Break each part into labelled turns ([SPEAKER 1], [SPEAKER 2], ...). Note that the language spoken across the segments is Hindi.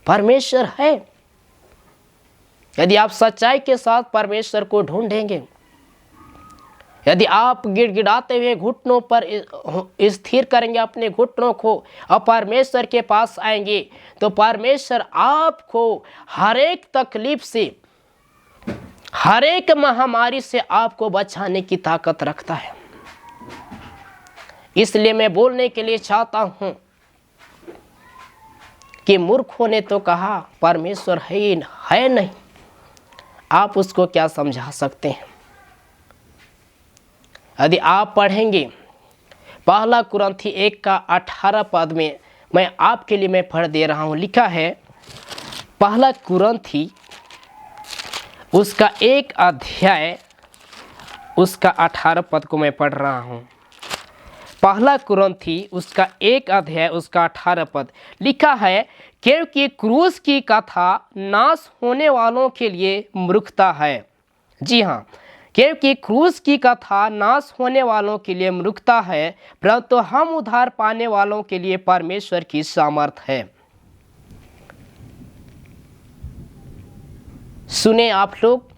[SPEAKER 1] परमेश्वर है। यदि आप सच्चाई के साथ परमेश्वर को ढूंढेंगे, यदि आप गिड़गिड़ाते हुए घुटनों पर स्थिर करेंगे अपने घुटनों को और परमेश्वर के पास आएंगे, तो परमेश्वर आपको हर एक तकलीफ से, हर एक महामारी से आपको बचाने की ताकत रखता है। इसलिए मैं बोलने के लिए चाहता हूं कि मूर्खों ने तो कहा परमेश्वर है नहीं, आप उसको क्या समझा सकते हैं। यदि आप पढ़ेंगे पहला कुरिन्थी 1:18 में, मैं आपके लिए मैं पढ़ दे रहा हूं, लिखा है पहला कुरिन्थी उसका 1 अध्याय उसका 18 को मैं पढ़ रहा हूं। पहला कुरिन्थी उसका 1 अध्याय उसका 18 लिखा है, क्योंकि क्रूस की कथा नाश होने वालों के लिए मूर्खता है। जी हाँ, क्योंकि क्रूस की कथा नाश होने वालों के लिए मूर्खता है, परंतु हम उद्धार पाने वालों के लिए परमेश्वर की सामर्थ है। सुने आप लोग,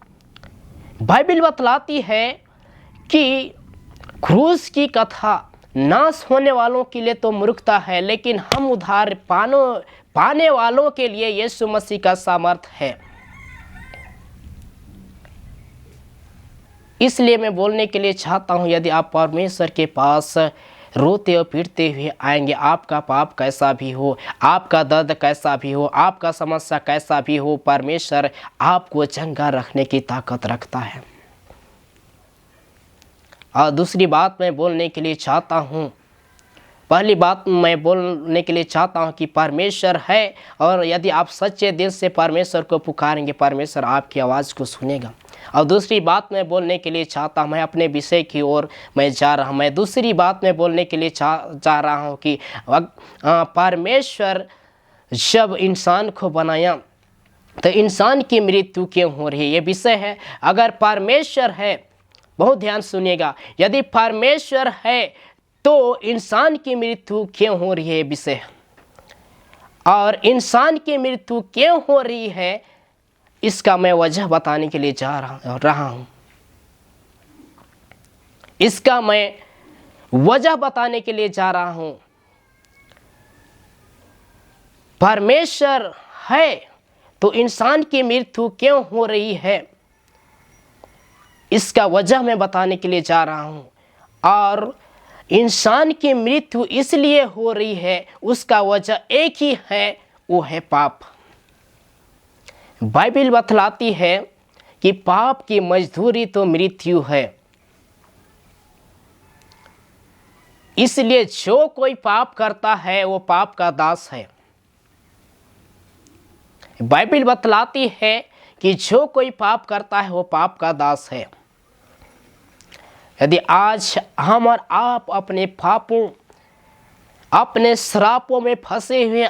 [SPEAKER 1] बाइबल बतलाती है कि क्रूस की कथा नाश होने वालों के लिए तो मूर्खता है, लेकिन हम उद्धार पाने वालों के लिए यीशु मसीह का सामर्थ है। इसलिए मैं बोलने के लिए चाहता हूं, यदि आप परमेश्वर के पास रोते और पीटते हुए आएंगे, आपका पाप कैसा भी हो, आपका दर्द कैसा भी हो, आपका समस्या कैसा भी हो, परमेश्वर आपको चंगा रखने की ताकत रखता है। और दूसरी बात मैं बोलने के लिए चाहता हूँ, पहली बात मैं बोलने के लिए चाहता हूँ कि परमेश्वर है, और यदि आप सच्चे दिल से परमेश्वर को पुकारेंगे, परमेश्वर आपकी आवाज़ को सुनेगा। और दूसरी बात मैं बोलने के लिए चाहता हूँ, मैं अपने विषय की ओर मैं जा रहा हूँ, मैं दूसरी बात मैं बोलने के लिए चाह रहा हूँ कि परमेश्वर जब इंसान को बनाया तो इंसान की मृत्यु क्यों हो रही है, ये विषय है। अगर परमेश्वर है, बहुत ध्यान सुनिएगा, यदि परमेश्वर है तो इंसान की मृत्यु क्यों हो रही है, विषय है। और इंसान की मृत्यु क्यों हो रही है, इसका मैं वजह बताने के लिए जा रहा हूं। इसका मैं वजह बताने के लिए जा रहा हूं। परमेश्वर है तो इंसान की मृत्यु क्यों हो रही है, इसका वजह मैं बताने के लिए जा रहा हूं। और इंसान की मृत्यु इसलिए हो रही है, उसका वजह एक ही है, वो है पाप। बाइबल बतलाती है कि पाप की मजदूरी तो मृत्यु है। इसलिए जो कोई पाप करता है वो पाप का दास है। बाइबल बतलाती है कि जो कोई पाप करता है वो पाप का दास है। यदि आज हम और आप अपने पापों, अपने श्रापों में फंसे हुए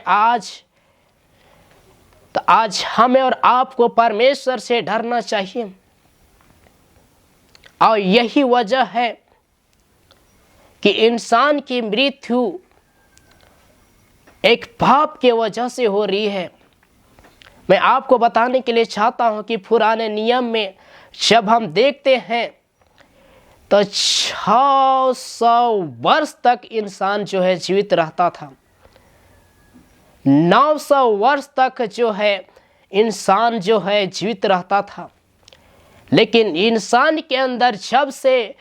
[SPEAKER 1] तो आज हमें और आपको परमेश्वर से डरना चाहिए। और यही वजह है कि इंसान की मृत्यु एक पाप के वजह से हो रही है। मैं आपको बताने के लिए चाहता हूं कि पुराने नियम में जब हम देखते हैं तो 600 वर्ष तक इंसान जो है जीवित रहता था। 900 वर्ष तक जो है इंसान जो है जीवित रहता था। लेकिन इंसान के अंदर जब से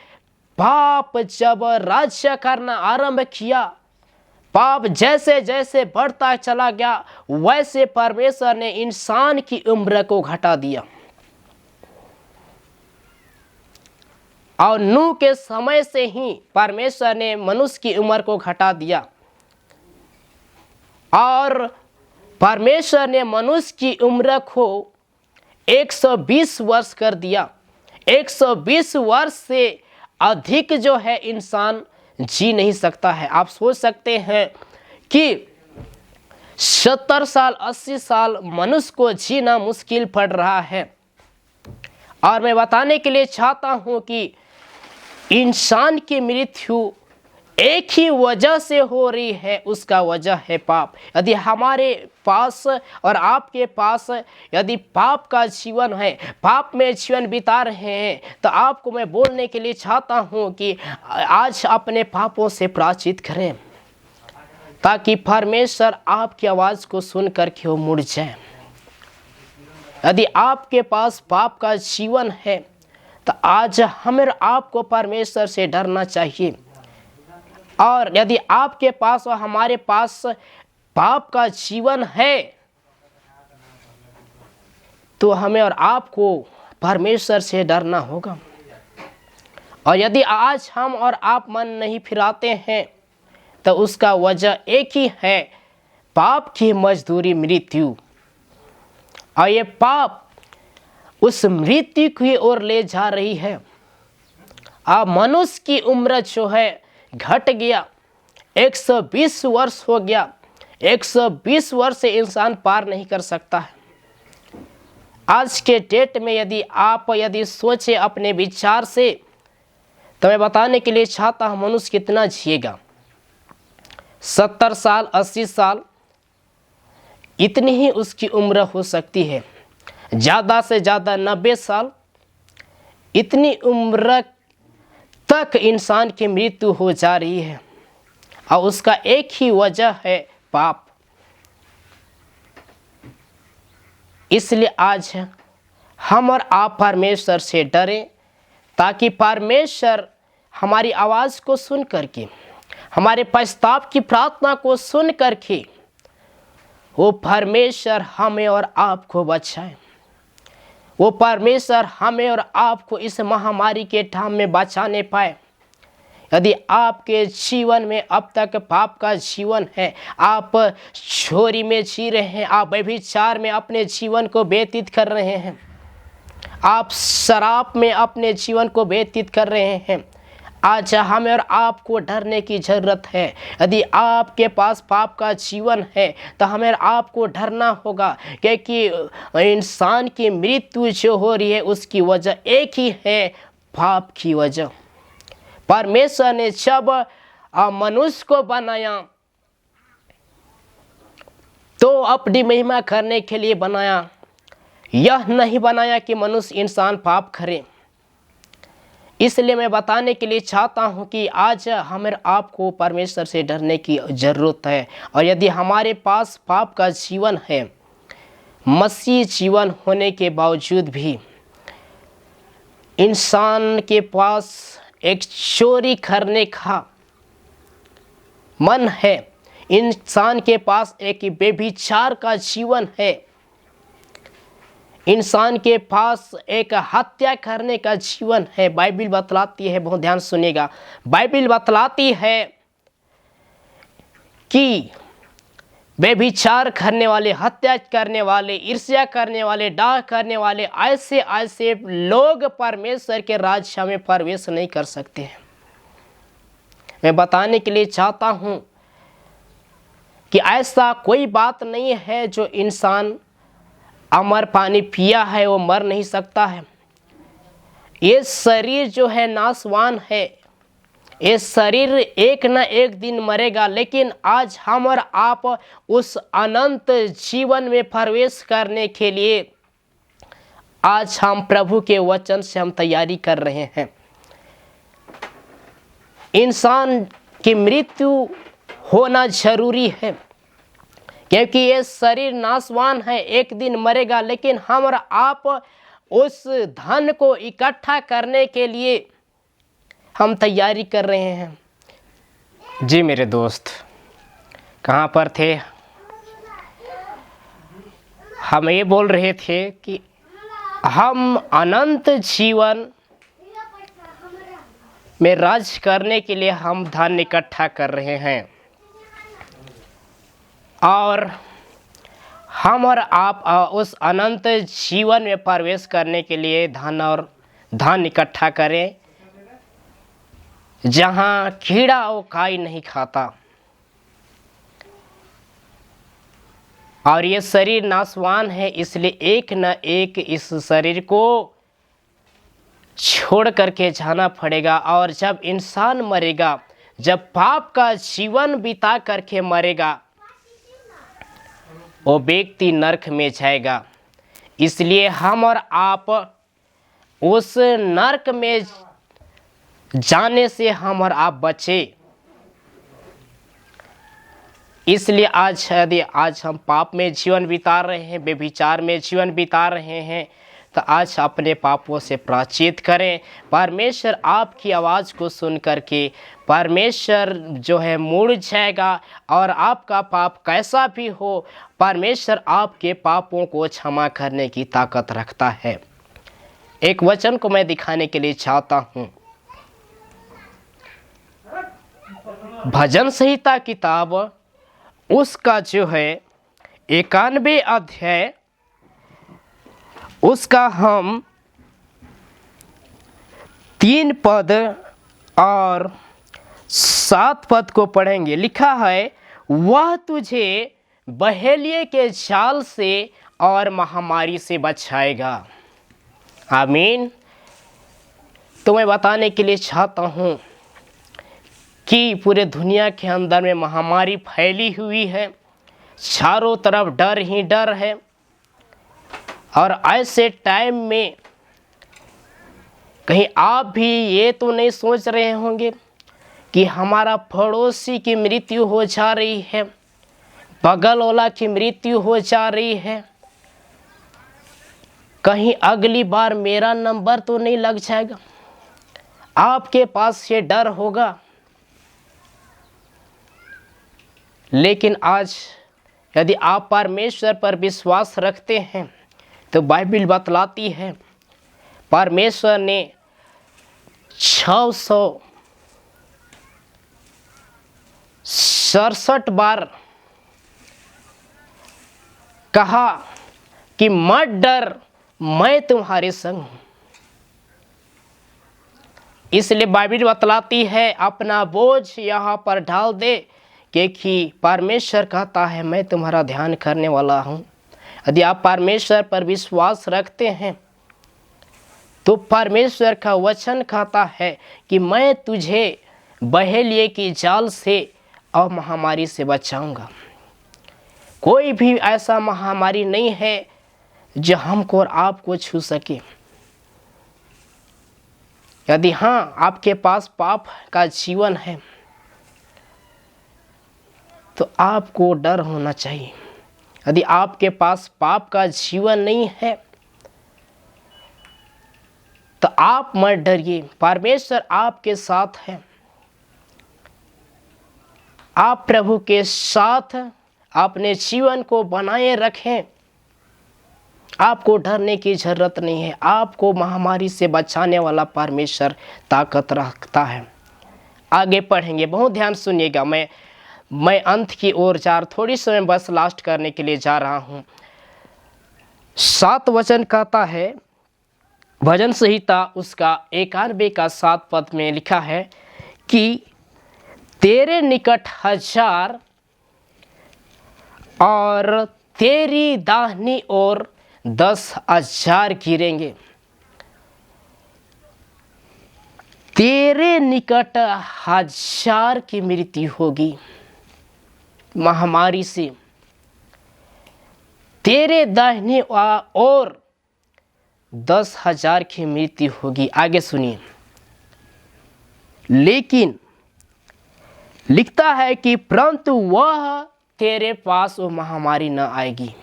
[SPEAKER 1] पाप जब राज्य करना आरंभ किया, पाप जैसे जैसे बढ़ता चला गया, वैसे परमेश्वर ने इंसान की उम्र को घटा दिया। और नूह के समय से ही परमेश्वर ने मनुष्य की उम्र को घटा दिया। और परमेश्वर ने मनुष्य की उम्र को 120 वर्ष कर दिया। 120 वर्ष से अधिक जो है इंसान जी नहीं सकता है। आप सोच सकते हैं कि 70 साल 80 साल मनुष्य को जीना मुश्किल पड़ रहा है। और मैं बताने के लिए चाहता हूं कि इंसान की मृत्यु एक ही वजह से हो रही है, उसका वजह है पाप। यदि हमारे पास और आपके पास यदि पाप का जीवन है, पाप में जीवन बिता रहे हैं, तो आपको मैं बोलने के लिए चाहता हूं कि आज अपने पापों से प्रायश्चित करें, ताकि परमेश्वर आपकी आवाज़ को सुन कर के वो मुड़ जाए। यदि आपके पास पाप का जीवन है तो आज हमें आपको परमेश्वर से डरना चाहिए। और यदि आपके पास और हमारे पास पाप का जीवन है तो हमें और आपको परमेश्वर से डरना होगा। और यदि आज हम और आप मन नहीं फिराते हैं तो उसका वजह एक ही है, पाप की मजदूरी मृत्यु। और ये पाप उस मृत्यु की ओर ले जा रही है। अब मनुष्य की उम्र जो है घट गया, 120 वर्ष हो गया। 120 वर्ष से इंसान पार नहीं कर सकता है। आज के डेट में यदि आप सोचे अपने विचार से, तो मैं बताने के लिए चाहता हूं मनुष्य कितना जिएगा। 70 साल 80 साल इतनी ही उसकी उम्र हो सकती है, ज़्यादा से ज़्यादा 90 साल। इतनी उम्र तक इंसान की मृत्यु हो जा रही है और उसका एक ही वजह है पाप। इसलिए आज हम और आप परमेश्वर से डरें, ताकि परमेश्वर हमारी आवाज़ को सुन करके, हमारे पश्चाताप की प्रार्थना को सुन करके वो परमेश्वर हमें और आपको बचाए। वो परमेश्वर हमें और आपको इस महामारी के टाइम में बचाने पाए। यदि आपके जीवन में अब तक पाप का जीवन है, आप चोरी में जी रहे हैं, आप व्यभिचार में अपने जीवन को व्यतीत कर रहे हैं, आप शराब में अपने जीवन को व्यतीत कर रहे हैं, आज हमें और आपको डरने की ज़रूरत है। यदि आपके पास पाप का जीवन है तो हमें आपको डरना होगा, क्योंकि इंसान की मृत्यु जो हो रही है उसकी वजह एक ही है, पाप की वजह। परमेश्वर ने जब मनुष्य को बनाया तो अपनी महिमा करने के लिए बनाया, यह नहीं बनाया कि मनुष्य इंसान पाप करे। इसलिए मैं बताने के लिए चाहता हूं कि आज हमें आपको परमेश्वर से डरने की ज़रूरत है। और यदि हमारे पास पाप का जीवन है, मसीह जीवन होने के बावजूद भी इंसान के पास एक चोरी करने का मन है, इंसान के पास एक व्यभिचार का जीवन है, इंसान के पास एक हत्या करने का जीवन है। बाइबिल बतलाती है, बहुत ध्यान सुनिएगा, बाइबिल बतलाती है कि व्यभिचार करने वाले, हत्या करने वाले, ईर्ष्या करने वाले, डाह करने वाले, ऐसे ऐसे लोग परमेश्वर के राज्य में प्रवेश नहीं कर सकते हैं। मैं बताने के लिए चाहता हूं कि ऐसा कोई बात नहीं है जो इंसान अमर पानी पिया है वो मर नहीं सकता है। ये शरीर जो है नाशवान है, ये शरीर एक न एक दिन मरेगा, लेकिन आज हम और आप उस अनंत जीवन में प्रवेश करने के लिए आज हम प्रभु के वचन से हम तैयारी कर रहे हैं। इंसान की मृत्यु होना जरूरी है, क्योंकि ये शरीर नाशवान है, एक दिन मरेगा, लेकिन हम और आप उस धन को इकट्ठा करने के लिए हम तैयारी कर रहे हैं। जी मेरे दोस्त, कहाँ पर थे? हम ये बोल रहे थे कि हम अनंत जीवन में राज करने के लिए हम धन इकट्ठा कर रहे हैं, और हम और आप उस अनंत जीवन में प्रवेश करने के लिए धन इकट्ठा करें, जहाँ कीड़ा और काई नहीं खाता। और ये शरीर नाशवान है, इसलिए एक न एक इस शरीर को छोड़ करके जाना पड़ेगा। और जब इंसान मरेगा, जब पाप का जीवन बिता करके मरेगा वो व्यक्ति नरक में जाएगा। इसलिए हम और आप उस नरक में जाने से हम और आप बचे। इसलिए आज हम पाप में जीवन बिता रहे हैं, व्यभिचार में जीवन बिता रहे हैं, तो आज अपने पापों से प्रायश्चित करें। परमेश्वर आपकी आवाज़ को सुन करके परमेश्वर जो है मुड़ जाएगा और आपका पाप कैसा भी हो, परमेश्वर आपके पापों को क्षमा करने की ताकत रखता है। एक वचन को मैं दिखाने के लिए चाहता हूँ। भजन संहिता किताब उसका जो है 91 अध्याय उसका हम 3 पद और 7 पद को पढ़ेंगे। लिखा है, वह तुझे बहेलिये के जाल से और महामारी से बचाएगा। आमीन। तो मैं बताने के लिए चाहता हूँ कि पूरे दुनिया के अंदर में महामारी फैली हुई है, चारों तरफ डर ही डर है। और ऐसे टाइम में कहीं आप भी ये तो नहीं सोच रहे होंगे कि हमारा पड़ोसी की मृत्यु हो जा रही है, बगल वाला की मृत्यु हो जा रही है, कहीं अगली बार मेरा नंबर तो नहीं लग जाएगा। आपके पास ये डर होगा। लेकिन आज यदि आप परमेश्वर पर विश्वास रखते हैं तो बाइबल बतलाती है परमेश्वर ने 667 बार कहा कि मत डर, मैं तुम्हारे संग हूं। इसलिए बाइबल बतलाती है अपना बोझ यहाँ पर डाल दे, क्योंकि परमेश्वर कहता है मैं तुम्हारा ध्यान करने वाला हूँ। यदि आप परमेश्वर पर विश्वास रखते हैं तो परमेश्वर का वचन कहता है कि मैं तुझे बहेलिये की जाल से और महामारी से बचाऊंगा। कोई भी ऐसा महामारी नहीं है जो हमको और आपको छू सके। यदि हाँ आपके पास पाप का जीवन है तो आपको डर होना चाहिए। यदि आपके पास पाप का जीवन नहीं है तो आप मत डरिए, परमेश्वर आपके साथ है। आप प्रभु के साथ अपने जीवन को बनाए रखें। आपको डरने की जरूरत नहीं है। आपको महामारी से बचाने वाला परमेश्वर ताकत रखता है। आगे पढ़ेंगे, बहुत ध्यान सुनिएगा। मैं अंत की ओर जा थोड़ी समय बस लास्ट करने के लिए जा रहा हूँ। 7 वचन कहता है, भजन संहिता उसका 91 का 7 पद में लिखा है कि तेरे निकट 1000 और तेरी दाहिनी ओर 10,000 गिरेंगे। तेरे निकट 1000 की मृत्यु होगी महामारी से, तेरे दाहिने ओर 10,000 की मृत्यु होगी। आगे सुनिए, लेकिन लिखता है कि परंतु वह तेरे पास वो महामारी न आएगी।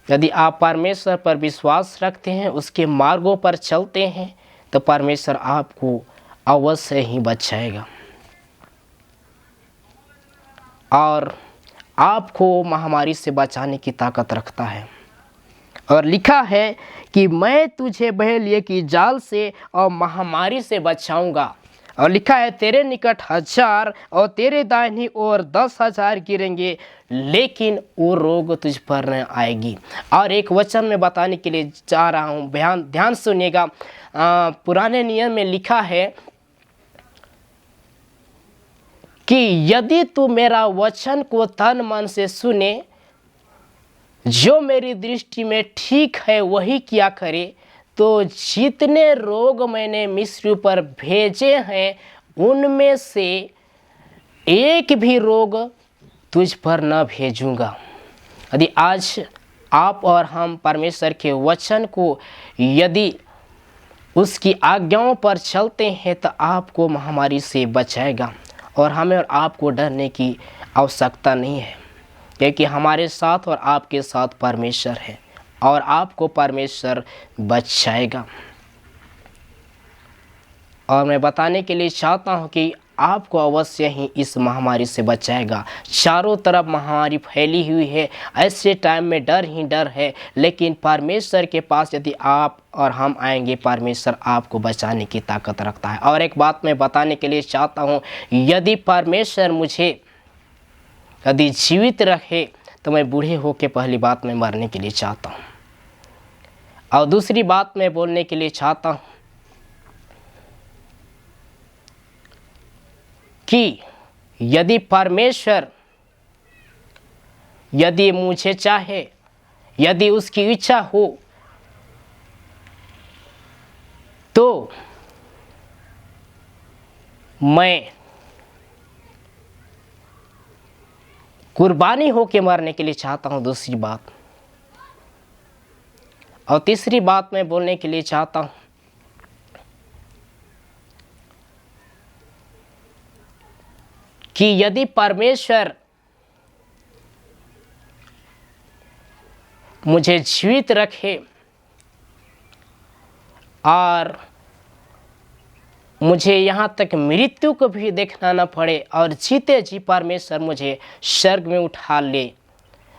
[SPEAKER 1] यदि आप परमेश्वर पर विश्वास रखते हैं, उसके मार्गों पर चलते हैं, तो परमेश्वर आपको अवश्य ही बचाएगा और आपको महामारी से बचाने की ताकत रखता है। और लिखा है कि मैं तुझे बहेलिये की जाल से और महामारी से बचाऊंगा। और लिखा है तेरे निकट 1000 और तेरे दाहिनी ओर 10,000 गिरेंगे, लेकिन वो रोग तुझ पर न आएगी। और एक वचन में बताने के लिए जा रहा हूँ, ध्यान सुनिएगा। पुराने नियम में लिखा है कि यदि तू मेरा वचन को तन मन से सुने, जो मेरी दृष्टि में ठीक है वही किया करे, तो जितने रोग मैंने मिस्र पर भेजे हैं उनमें से एक भी रोग तुझ पर न भेजूंगा। यदि आज आप और हम परमेश्वर के वचन को यदि उसकी आज्ञाओं पर चलते हैं तो आपको महामारी से बचाएगा और हमें और आपको डरने की आवश्यकता नहीं है, क्योंकि हमारे साथ और आपके साथ परमेश्वर है और आपको परमेश्वर बचाएगा। और मैं बताने के लिए चाहता हूँ कि आपको अवश्य ही इस महामारी से बचाएगा। चारों तरफ महामारी फैली हुई है, ऐसे टाइम में डर ही डर है, लेकिन परमेश्वर के पास यदि आप और हम आएंगे, परमेश्वर आपको बचाने की ताकत रखता है। और एक बात मैं बताने के लिए चाहता हूँ, यदि परमेश्वर मुझे यदि जीवित रखे तो मैं बूढ़े होकर पहली बात मैं मरने के लिए चाहता हूँ। और दूसरी बात मैं बोलने के लिए चाहता हूँ कि यदि परमेश्वर यदि मुझे चाहे, यदि उसकी इच्छा हो तो मैं कुर्बानी होके मरने के लिए चाहता हूं। दूसरी बात और तीसरी बात मैं बोलने के लिए चाहता हूं कि यदि परमेश्वर मुझे जीवित रखे और मुझे यहाँ तक मृत्यु को भी देखना न पड़े और जीते जी परमेश्वर मुझे स्वर्ग में उठा ले,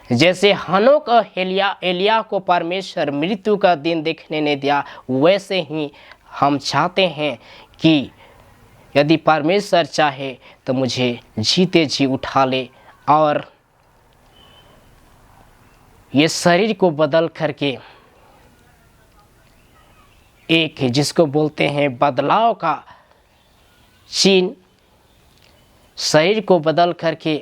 [SPEAKER 1] जैसे हनोक और एलिया को परमेश्वर मृत्यु का दिन देखने नहीं दिया, वैसे ही हम चाहते हैं कि यदि परमेश्वर चाहे तो मुझे जीते जी उठा ले और ये शरीर को बदल करके एक जिसको बोलते हैं बदलाव का चिन्ह, शरीर को बदल करके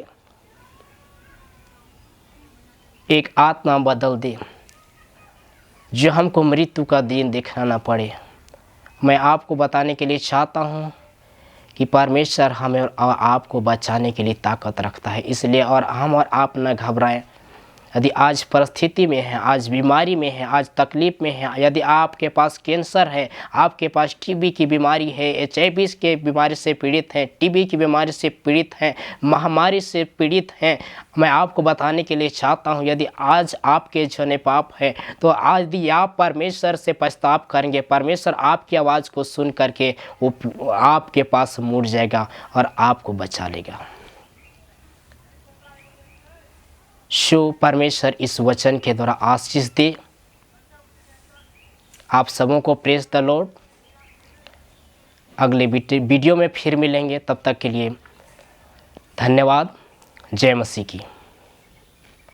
[SPEAKER 1] एक आत्मा बदल दे, जो हमको मृत्यु का दिन देखना ना पड़े। मैं आपको बताने के लिए चाहता हूँ कि परमेश्वर हमें और आपको बचाने के लिए ताकत रखता है। इसलिए और हम और आप न घबराएं। यदि आज परिस्थिति में है, आज बीमारी में है, आज तकलीफ में है, यदि आपके पास कैंसर है, आपके पास टीबी की बीमारी है, HIV के बीमारी से पीड़ित हैं, टीबी की बीमारी से पीड़ित हैं, महामारी से पीड़ित हैं, मैं आपको बताने के लिए चाहता हूं, यदि आज आपके जने पाप है तो आज यदि आप परमेश्वर से पछतावा करेंगे, परमेश्वर आपकी आवाज़ को सुन करके वो आपके पास मुड़ जाएगा और आपको बचा लेगा। शो परमेश्वर इस वचन के द्वारा आशीष दे। आप सबों को प्रेज द लॉर्ड। अगले वीडियो में फिर मिलेंगे, तब तक के लिए धन्यवाद। जय मसीह की।